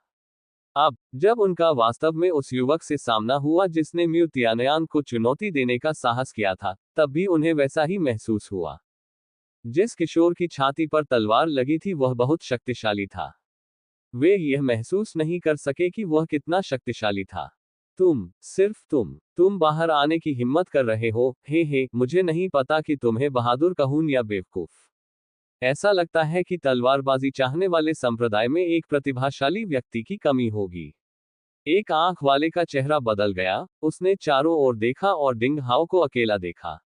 अब जब उनका वास्तव में उस युवक से सामना हुआ जिसने म्यू तियानयान को चुनौती देने का साहस किया था, तब भी उन्हें वैसा ही महसूस हुआ। जिस किशोर की छाती पर तलवार लगी थी वह बहुत शक्तिशाली था। वे यह महसूस नहीं कर सके कि वह कितना शक्तिशाली था। सिर्फ तुम बाहर आने की हिम्मत कर रहे हो, हे, मुझे नहीं पता कि तुम्हें बहादुर कहूं या बेवकूफ। ऐसा लगता है कि तलवारबाजी चाहने वाले संप्रदाय में एक प्रतिभाशाली व्यक्ति की कमी होगी। एक आंख वाले का चेहरा बदल गया, उसने चारों ओर देखा और डिंग हाओ को अकेला देखा।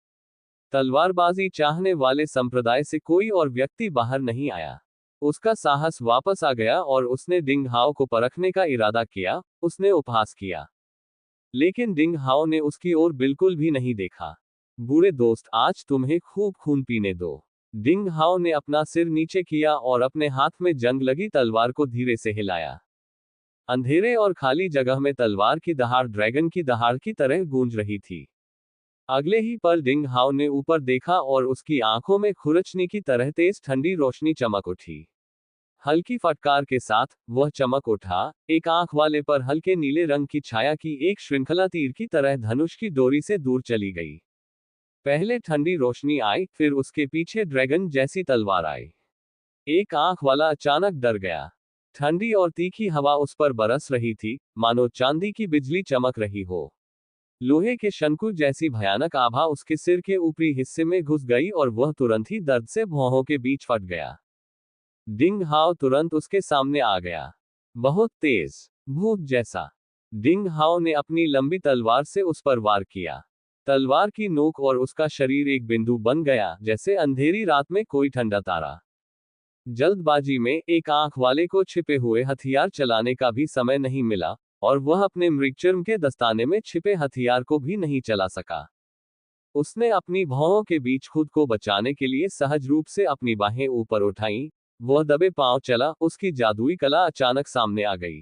तलवारबाजी चाहने वाले संप्रदाय से कोई और व्यक्ति बाहर नहीं आया। उसका साहस वापस आ गया और उसने डिंग हाओ को परखने का इरादा किया, उसने उपहास किया। लेकिन डिंग हाओ ने उसकी ओर बिल्कुल भी नहीं देखा। बूढ़े दोस्त, आज तुम्हें खूब खून पीने दो। डिंग हाओ ने अपना सिर नीचे किया और अपने हाथ में जंग लगी तलवार को धीरे से हिलाया। अंधेरे और खाली जगह में तलवार की दहाड़ ड्रैगन की दहाड़ की तरह गूंज रही थी। अगले ही पल डिंग हाओ ने ऊपर देखा और उसकी आंखों में खुरचनी की तरह तेज ठंडी रोशनी चमक उठी। हल्की फटकार के साथ वह चमक उठा, एक आंख वाले पर हल्के नीले रंग की छाया की एक श्रृंखला तीर की तरह धनुष की डोरी से दूर चली गई। पहले ठंडी रोशनी आई, फिर उसके पीछे ड्रैगन जैसी तलवार आई। एक आंख वाला अचानक डर गया। ठंडी और तीखी हवा उस पर बरस रही थी, मानो चांदी की बिजली चमक रही हो। लोहे के शंकु जैसी भयानक आभा उसके सिर के ऊपरी हिस्से में घुस गई और वह तुरंत ही दर्द से भौहों के बीच फट गया। डिंग हाओ तुरंत उसके सामने आ गया, बहुत तेज, भूत जैसा। डिंग हाओ ने अपनी लंबी तलवार से उस पर वार किया। तलवार की नोक और उसका शरीर एक बिंदु बन गया, जैसे अंधेरी रात में कोई ठंडा तारा। जल्दबाजी में एक आंख वाले को छिपे हुए हथियार चलाने का भी समय नहीं मिला और वह अपने मृगचर्म के दस्ताने में छिपे हथियार को भी नहीं चला सका। उसने अपनी भौहों के बीच खुद को बचाने के लिए सहज रूप से अपनी बाहें ऊपर उठाईं। वह दबे पांव चला, उसकी जादुई कला अचानक सामने आ गई।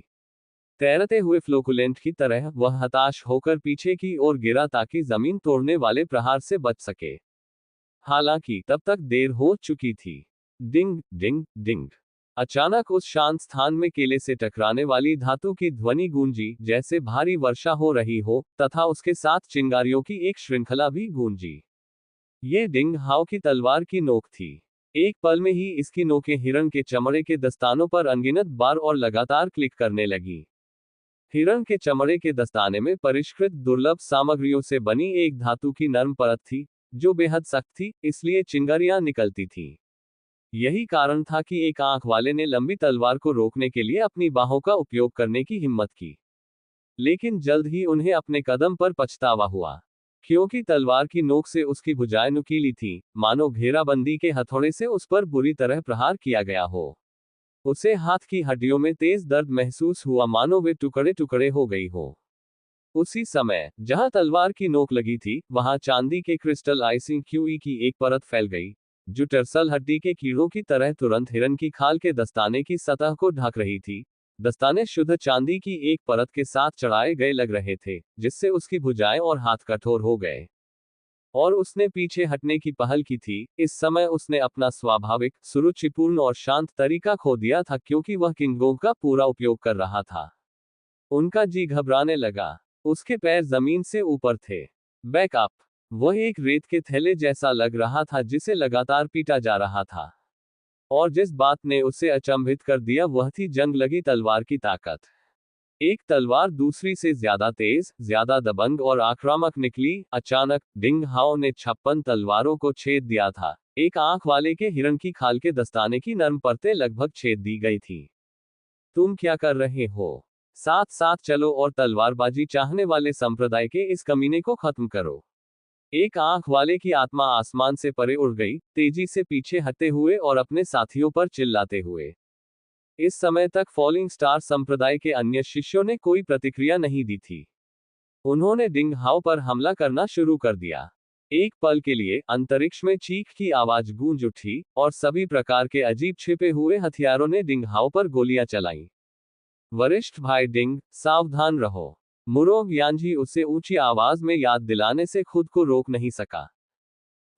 तैरते हुए फ्लोकुलेंट की तरह वह हताश होकर पीछे की ओर गिरा ताकि जमीन तोड़ने वाले प्रहार से बच सके। हालांकि तब तक देर हो चुकी थी। डिंग डिंग डिंग, अचानक उस शांत स्थान में केले से टकराने वाली धातु की ध्वनि गूंजी, जैसे भारी वर्षा हो रही हो, तथा उसके साथ चिंगारियों की एक श्रृंखला भी गूंजी। ये डिंग हाओ की तलवार की नोक थी। एक पल में ही इसकी नोकें हिरण के चमड़े के दस्तानों पर अनगिनत बार और लगातार क्लिक करने लगी। हिरण के चमड़े के दस्ताने में परिष्कृत दुर्लभ सामग्रियों से बनी एक धातु की नर्म परत थी, जो बेहद सख्त थी, इसलिए चिंगारियां निकलती थीं। यही कारण था कि एक आंख वाले ने लंबी तलवार को रोकने के लिए अपनी बाहों का उपयोग करने की हिम्मत की। लेकिन जल्द ही उन्हें अपने कदम पर पछतावा हुआ, क्योंकि तलवार की नोक से उसकी भुजाएं नुकीली थीं, मानो घेराबंदी के हथौड़े से उस पर बुरी तरह प्रहार किया गया हो। उसे हाथ की हड्डियों में तेज दर्द महसूस हुआ, मानो वे टुकड़े टुकड़े हो गई हो। उसी समय जहां तलवार की नोक लगी थी, वहां चांदी के क्रिस्टल आइसिंग क्यूई की एक परत फैल गई, जो टर्सल हड्डी के कीड़ों की तरह तुरंत हिरन की खाल के दस्ताने की सतह को ढक रही थी। दस्ताने शुद्ध चांदी की एक परत के साथ चढ़ाए गए लग रहे थे, जिससे उसकी भुजाएं और हाथ कठोर हो गए। और उसने पीछे हटने की पहल की थी। इस समय उसने अपना स्वाभाविक, सुरुचिपूर्ण और शांत तरीका खो दिया था, क्योंकि वह किंगोंग का पूरा उपयोग कर रहा था। उनका जी घबराने लगा। उसके पैर जमीन से ऊपर थे। बैकअप। वह एक रेत के थैले जैसा लग रहा था, जिसे लगातार पीटा जा रहा था। और जिस बात ने उसे अचंभित कर दिया वह थी जंग लगी तलवार की ताकत। एक तलवार दूसरी से ज्यादा तेज, ज्यादा दबंग और आक्रामक निकली। अचानक डिंग हाओ ने 56 तलवारों को छेद दिया था। एक आंख वाले के हिरण की खाल के दस्ताने की नर्म परतें लगभग छेद दी गई थी। तुम क्या कर रहे हो? साथ साथ चलो और तलवारबाजी चाहने वाले संप्रदाय के इस कमीने को खत्म करो। एक आंख वाले की आत्मा आसमान से परे उड़ गई, तेजी से पीछे हटते हुए और अपने साथियों पर चिल्लाते हुए। इस समय तक फॉलिंग स्टार संप्रदाय के अन्य शिष्यों ने कोई प्रतिक्रिया नहीं दी थी। उन्होंने डिंग हाओ पर हमला करना शुरू कर दिया। एक पल के लिए अंतरिक्ष में चीख की आवाज गूंज उठी, और सभी प्रकार के अजीब छिपे हुए हथियारों ने डिंग हाओ पर गोलियां चलाईं। वरिष्ठ भाई डिंग, सावधान रहो। मुरोंग यानजी उसे ऊंची आवाज में याद दिलाने से खुद को रोक नहीं सका।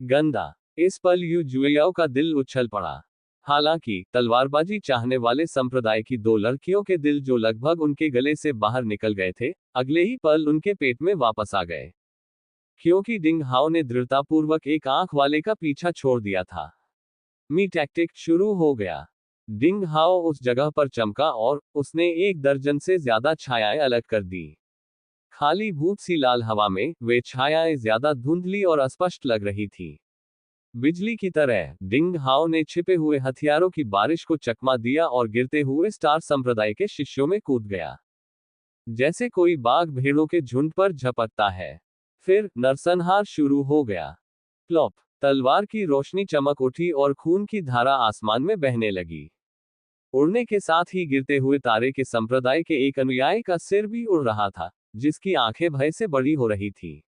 गंदा। इस पल यू जुएयाओ का दिल उछल पड़ा। हालांकि तलवारबाजी चाहने वाले संप्रदाय की 2 लड़कियों के दिल, जो लगभग उनके गले से बाहर निकल गए थे, अगले ही पल उनके पेट में वापस आ गए, क्योंकि डिंग हाओ ने दृढ़तापूर्वक एक आंख वाले का पीछा छोड़ दिया था। मी टैक्टिक शुरू हो गया। डिंग हाओ उस जगह पर चमका और उसने 1 दर्जन से ज्यादा छायाएं अलग कर दी। खाली भूत सी लाल हवा में वे छायाएं ज्यादा धुंधली और अस्पष्ट लग रही थी। बिजली की तरह डिंग हाओ ने छिपे हुए हथियारों की बारिश को चकमा दिया और गिरते हुए स्टार संप्रदाय के शिष्यों में कूद गया, जैसे कोई बाघ भेड़ों के झुंड पर झपटता है। फिर नरसंहार शुरू हो गया। प्लॉप। तलवार की रोशनी चमक उठी और खून की धारा आसमान में बहने लगी। उड़ने के साथ ही गिरते हुए तारे के संप्रदाय के एक अनुयायी का सिर भी उड़ रहा था, जिसकी आंखें भय से बड़ी हो रही थी।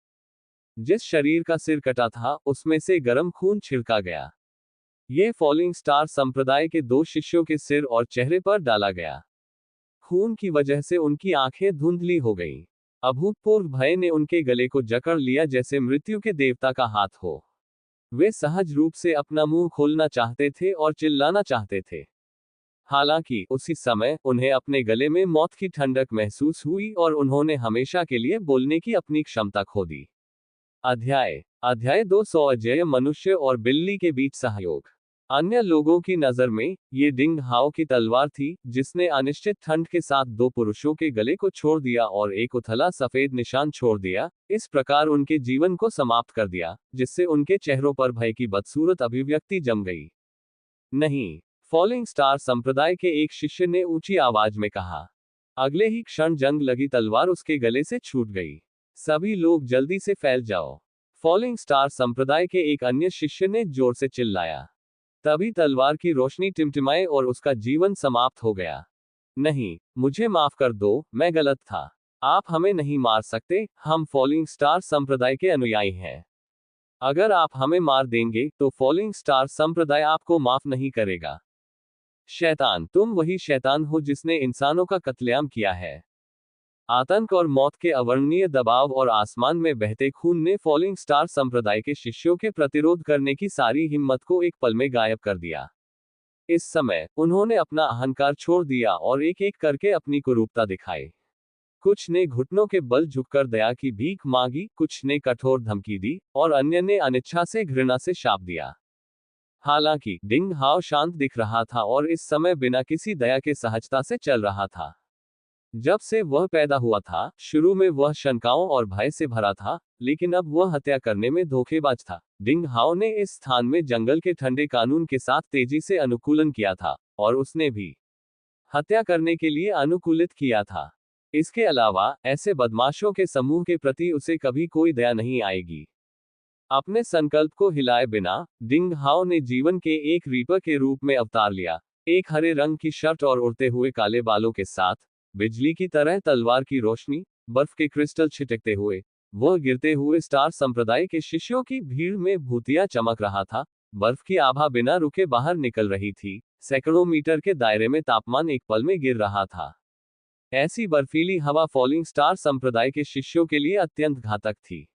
जिस शरीर का सिर कटा था, उसमें से गर्म खून छिड़का गया। यह फॉलिंग स्टार संप्रदाय के 2 शिष्यों के सिर और चेहरे पर डाला गया। खून की वजह से उनकी आंखें धुंधली हो गईं। अभूतपूर्व भय ने उनके गले को जकड़ लिया, जैसे मृत्यु के देवता का हाथ हो। वे सहज रूप से अपना मुंह खोलना चाहते थे और चिल्लाना चाहते थे। हालांकि उसी समय उन्हें अपने गले में मौत की ठंडक महसूस हुई और उन्होंने हमेशा के लिए बोलने की अपनी क्षमता खो दी। अध्याय 200 अजेय मनुष्य और बिल्ली के बीच सहयोग। अन्य लोगों की नजर में ये डिंग हाओ की तलवार थी, जिसने अनिश्चित ठंड के साथ 2 पुरुषों के गले को छोड़ दिया और एक उथला सफेद निशान छोड़ दिया, इस प्रकार उनके जीवन को समाप्त कर दिया, जिससे उनके चेहरों पर भय की बदसूरत अभिव्यक्ति जम गई। नहीं, फॉलिंग स्टार संप्रदाय के एक शिष्य ने ऊंची आवाज में कहा। अगले ही क्षण जंग लगी तलवार उसके गले से छूट गई। सभी लोग जल्दी से फैल जाओ। फॉलिंग स्टार संप्रदाय के एक अन्य शिष्य ने जोर से चिल्लाया। तभी तलवार की रोशनी टिमटिमाई और उसका जीवन समाप्त हो गया। नहीं, मुझे माफ कर दो, मैं गलत था। आप हमें नहीं मार सकते, हम फॉलिंग स्टार संप्रदाय के अनुयायी हैं। अगर आप हमें मार देंगे, तो फॉलिंग स्टार संप्रदाय आपको माफ नहीं करेगा। शैतान, तुम वही शैतान हो जिसने इंसानों का कत्लेआम किया है। आतंक और मौत के अवर्णनीय दबाव और आसमान में बहते खून ने फॉलिंग स्टार संप्रदाय के शिष्यों के प्रतिरोध करने की सारी हिम्मत को एक पल में गायब कर दिया। इस समय उन्होंने अपना अहंकार छोड़ दिया और एक एक करके अपनी कुरूपता दिखाई। कुछ ने घुटनों के बल झुककर दया की भीख मांगी, कुछ ने कठोर धमकी दी, और अन्य ने अनिच्छा से घृणा से शाप दिया। हालांकि डिंग हाओ शांत दिख रहा था और इस समय बिना किसी दया के सहजता से चल रहा था। जब से वह पैदा हुआ था, शुरू में वह शंकाओं और भय से भरा था, लेकिन अब वह हत्या करने में धोखेबाज था। डिंग हाओ ने इस स्थान में जंगल के ठंडे कानून के साथ तेजी से अनुकूलन किया था, और उसने भी हत्या करने के लिए अनुकूलित किया था। इसके अलावा ऐसे बदमाशों के समूह के प्रति उसे कभी कोई दया नहीं आएगी। अपने संकल्प को हिलाए बिना डिंग हाओ ने जीवन के एक रीपर के रूप में अवतार लिया। एक हरे रंग की शर्ट और उड़ते हुए काले बालों के साथ, बिजली की तरह तलवार की रोशनी, बर्फ के क्रिस्टल छिटकते हुए, वह गिरते हुए स्टार संप्रदाय के शिष्यों की भीड़ में भूतिया चमक रहा था। बर्फ की आभा बिना रुके बाहर निकल रही थी। सैकड़ों मीटर के दायरे में तापमान एक पल में गिर रहा था। ऐसी बर्फीली हवा फॉलिंग स्टार संप्रदाय के शिष्यों के लिए अत्यंत घातक थी।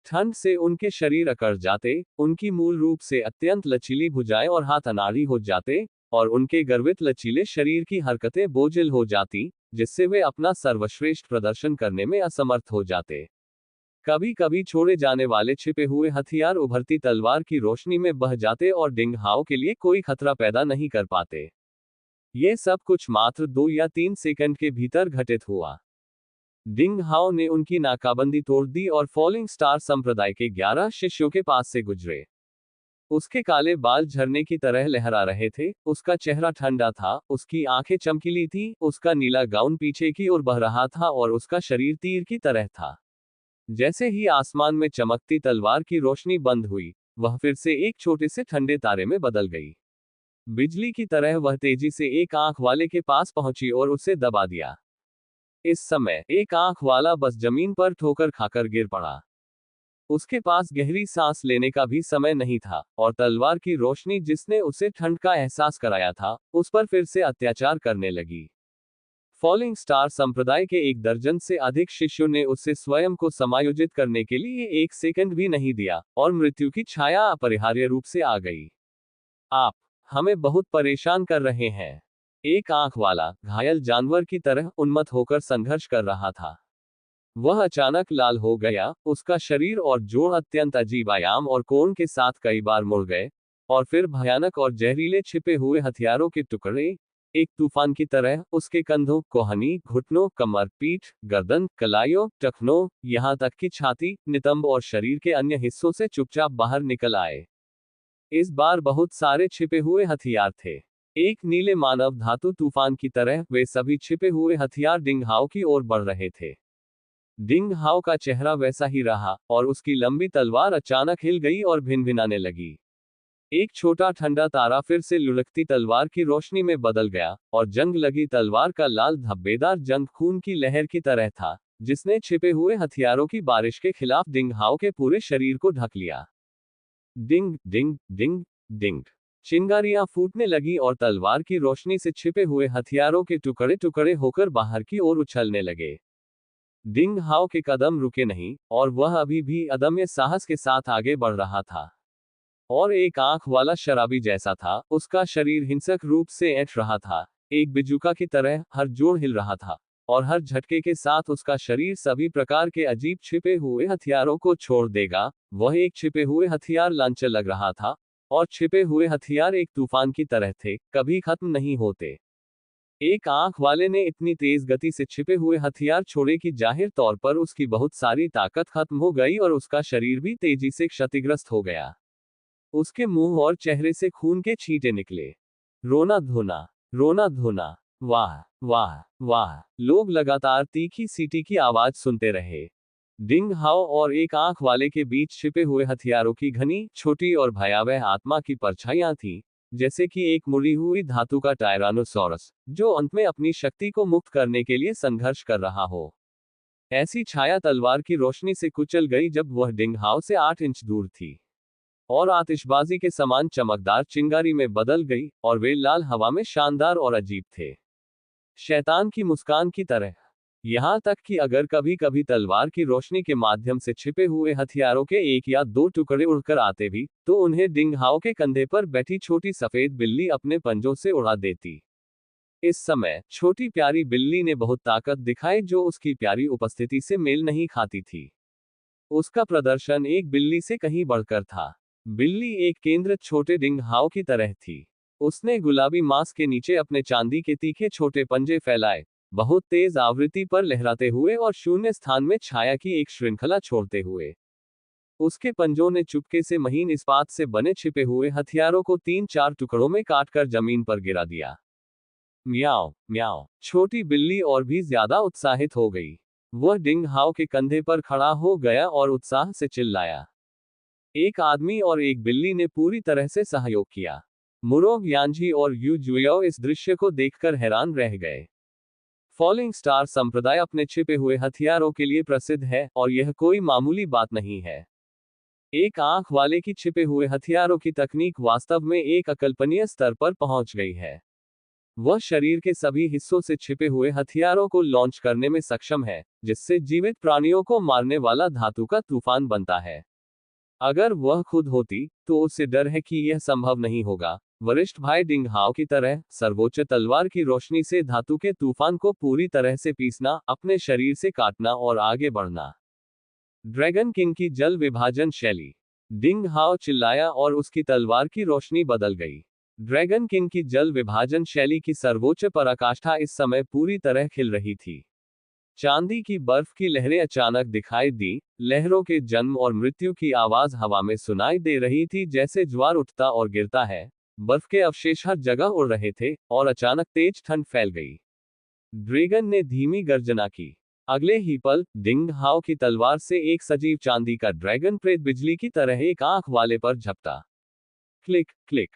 ठंड से उनके शरीर अकड़ जाते, उनकी मूल रूप से अत्यंत लचीली भुजाएं और हाथ अनाड़ी हो जाते, और उनके गर्वित लचीले शरीर की हरकतें बोझिल हो जाती, जिससे वे अपना सर्वश्रेष्ठ प्रदर्शन करने में असमर्थ हो जाते। कभी कभी छोड़े जाने वाले छिपे हुए हथियार उभरती तलवार की रोशनी में बह जाते और डिंग हाओ के लिए कोई खतरा पैदा नहीं कर पाते। ये सब कुछ मात्र 2 या 3 सेकंड के भीतर घटित हुआ। डिंग हाओ ने उनकी नाकाबंदी तोड़ दी और फॉलिंग स्टार संप्रदाय के 11 शिष्यों के पास से गुजरे। उसके काले बाल झरने की तरह लहरा रहे थे, उसका चेहरा ठंडा था, उसकी आंखें चमकीली थी, उसका नीला गाउन पीछे की ओर बह रहा था और उसका शरीर तीर की तरह था। जैसे ही आसमान में चमकती तलवार की रोशनी बंद हुई, वह फिर से एक छोटे से ठंडे तारे में बदल गई। बिजली की तरह वह तेजी से एक आंख वाले के पास पहुंची और उसे दबा दिया। इस समय एक आंख वाला बस जमीन पर ठोकर खाकर गिर पड़ा। उसके पास गहरी सांस लेने का भी समय नहीं था, और तलवार की रोशनी जिसने उसे ठंड का एहसास कराया था, उस पर फिर से अत्याचार करने लगी। फॉलिंग स्टार संप्रदाय के 1 दर्जन से अधिक शिष्यों ने उससे स्वयं को समायोजित करने के लिए 1 सेकंड भी नहीं दिया, और मृत्यु की छाया अपरिहार्य रूप से आ गई। आप हमें बहुत परेशान कर रहे हैं। एक आंख वाला घायल जानवर की तरह उन्मत्त होकर संघर्ष कर रहा था। वह अचानक लाल हो गया, उसका शरीर और जोड़ अत्यंत अजीब आयाम और कोण के साथ कई बार मुड़ गए, और फिर भयानक और जहरीले छिपे हुए हथियारों के टुकड़े, एक तूफान की तरह, उसके कंधों, कोहनी, घुटनों, कमर, पीठ, गर्दन, कलाइयों, टखनों, यहाँ तक कि छाती, नितंब और शरीर के अन्य हिस्सों से चुपचाप बाहर निकल आए। इस बार बहुत सारे छिपे हुए हथियार थे। एक नीले मानव धातु तूफान की तरह वे सभी छिपे हुए हथियार डिंग हाओ की ओर बढ़ रहे थे। डिंग हाओ का चेहरा वैसा ही रहा, और उसकी लंबी तलवार अचानक हिल गई और भिनभिनाने लगी। एक छोटा ठंडा तारा फिर से लुढ़कती तलवार की रोशनी में बदल गया, और जंग लगी तलवार का लाल धब्बेदार जंग खून की लहर की तरह था, जिसने छिपे हुए हथियारों की बारिश के खिलाफ डिंग हाओ के पूरे शरीर को ढक लिया। डिंग डिंग डिंग डिंग, चिंगारियां फूटने लगी और तलवार की रोशनी से छिपे हुए हथियारों के टुकड़े टुकड़े होकर बाहर की ओर उछलने लगे। डिंग हाओ के कदम रुके नहीं, और वह अभी भी अदम्य साहस के साथ आगे बढ़ रहा था। और एक आंख वाला शराबी जैसा था, उसका शरीर हिंसक रूप से ऐंठ रहा था, एक बिजुका की तरह हर जोड़ हिल रहा था, और हर झटके के साथ उसका शरीर सभी प्रकार के अजीब छिपे हुए हथियारों को छोड़ देगा। वह एक छिपे हुए हथियार लांचर लग रहा था, और छिपे हुए हथियार एक तूफान की तरह थे, कभी खत्म नहीं होते। एक आंख वाले ने इतनी तेज गति से छिपे हुए हथियार छोड़े कि जाहिर तौर पर उसकी बहुत सारी ताकत खत्म हो गई और उसका शरीर भी तेजी से क्षतिग्रस्त हो गया। उसके मुंह और चेहरे से खून के छींटे निकले। रोना धोना, रोना धोना, वाह वाह वाह। लोग लगातार तीखी सीटी की आवाज सुनते रहे। डिंग हाओ और एक आंख वाले के बीच छिपे हुए हथियारों की घनी, छोटी और भयावह आत्मा की परछाइयां थीं, जैसे कि एक मुड़ी हुई धातु का टायरानोसॉरस, जो अंत में अपनी शक्ति को मुक्त करने के लिए संघर्ष कर रहा हो। ऐसी छाया तलवार की रोशनी से कुचल गई जब वह डिंग हाओ से 8 इंच दूर थी, और आतिशबाजी के समान चमकदार चिंगारी में बदल गई, और वे लाल हवा में शानदार और अजीब थे, शैतान की मुस्कान की तरह। यहां तक कि अगर कभी कभी तलवार की रोशनी के माध्यम से छिपे हुए हथियारों के 1 या 2 टुकड़े उड़कर आते भी, तो उन्हें डिंग हाओ के कंधे पर बैठी छोटी सफेद बिल्ली अपने पंजों से उड़ा देती। इस समय छोटी प्यारी बिल्ली ने बहुत ताकत दिखाई, जो उसकी प्यारी उपस्थिति से मेल नहीं खाती थी। उसका प्रदर्शन एक बिल्ली से कहीं बढ़कर था। बिल्ली एक केंद्रित छोटे डिंग हाओ की तरह थी। उसने गुलाबी मांस के नीचे अपने चांदी के तीखे छोटे पंजे फैलाए, बहुत तेज आवृत्ति पर लहराते हुए और शून्य स्थान में छाया की एक श्रृंखला छोड़ते हुए। उसके पंजों ने चुपके से महीन इस्पात से बने छिपे हुए हथियारों को 3-4 टुकड़ों में काटकर जमीन पर गिरा दिया। म्याओ म्याओ। छोटी बिल्ली और भी ज्यादा उत्साहित हो गई। वह डिंग हाओ के कंधे पर खड़ा हो गया और उत्साह से चिल्लाया। एक आदमी और एक बिल्ली ने पूरी तरह से सहयोग किया। मुरोग यानजी और यू जुयो इस दृश्य को देखकर हैरान रह गए। फॉलिंग स्टार संप्रदाय अपने छिपे हुए हथियारों के लिए प्रसिद्ध है, और यह कोई मामूली बात नहीं है। एक आंख वाले की छिपे हुए हथियारों की तकनीक वास्तव में एक अकल्पनीय स्तर पर पहुंच गई है। वह शरीर के सभी हिस्सों से छिपे हुए हथियारों को लॉन्च करने में सक्षम है, जिससे जीवित प्राणियों को मारने वाला धातु का तूफान बनता है। अगर वह खुद होती, तो उससे डर है कि यह संभव नहीं होगा। वरिष्ठ भाई डिंग हाओ की तरह सर्वोच्च तलवार की रोशनी से धातु के तूफान को पूरी तरह से पीसना, अपने शरीर से काटना और आगे बढ़ना। ड्रैगन किंग की जल विभाजन शैली। डिंग हाओ चिल्लाया और उसकी तलवार की रोशनी बदल गई। ड्रैगन किंग की जल विभाजन शैली की सर्वोच्च पराकाष्ठा इस समय पूरी तरह खिल रही थी। चांदी की बर्फ की लहरें अचानक दिखाई दी। लहरों के जन्म और मृत्यु की आवाज हवा में सुनाई दे रही थी, जैसे ज्वार उठता और गिरता है। बर्फ के अवशेष हर जगह उड़ रहे थे, और अचानक तेज ठंड फैल गई। ड्रैगन ने धीमी गर्जना की। अगले ही पल, डिंग हाओ की तलवार से एक सजीव चांदी का ड्रैगन प्रेत बिजली की तरह एक आंख वाले पर झपटा। Click click.